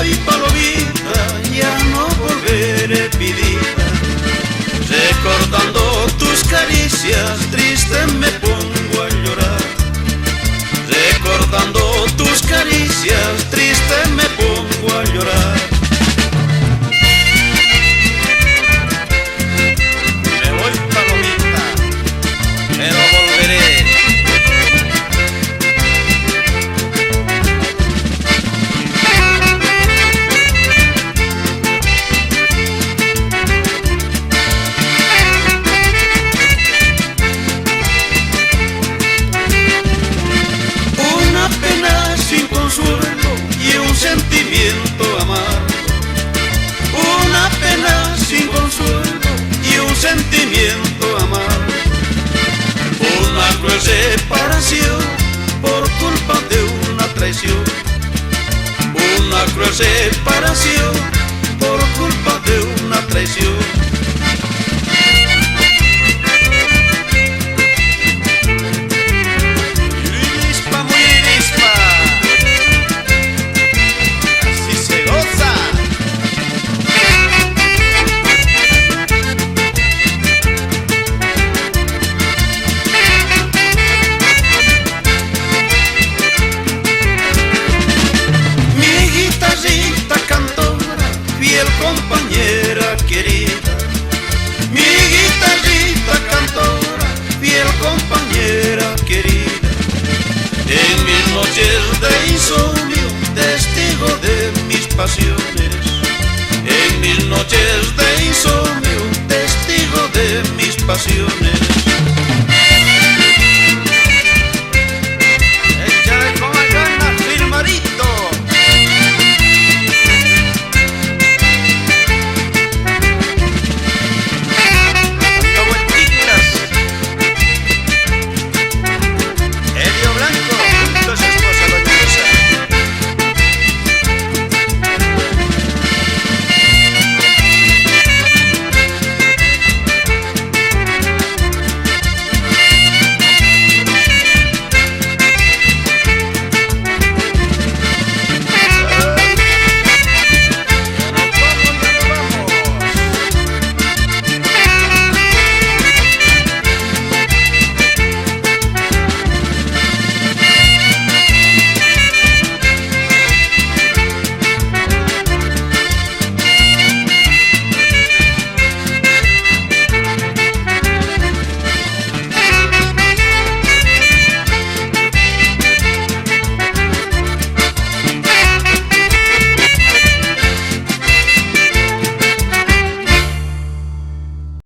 voy palomita, ya no volveré vidita. Recordando tus caricias, triste me pongo a llorar. Recordando tus caricias, triste me pongo a llorar. Me voy palomita, pero volveré. Y un sentimiento amargo, una pena sin consuelo y un sentimiento amargo, una cruel separación por culpa de una traición, una cruel separación por culpa de una traición. Compañera querida, mi guitarrita cantora, fiel compañera querida, en mis noches de insomnio, testigo de mis pasiones.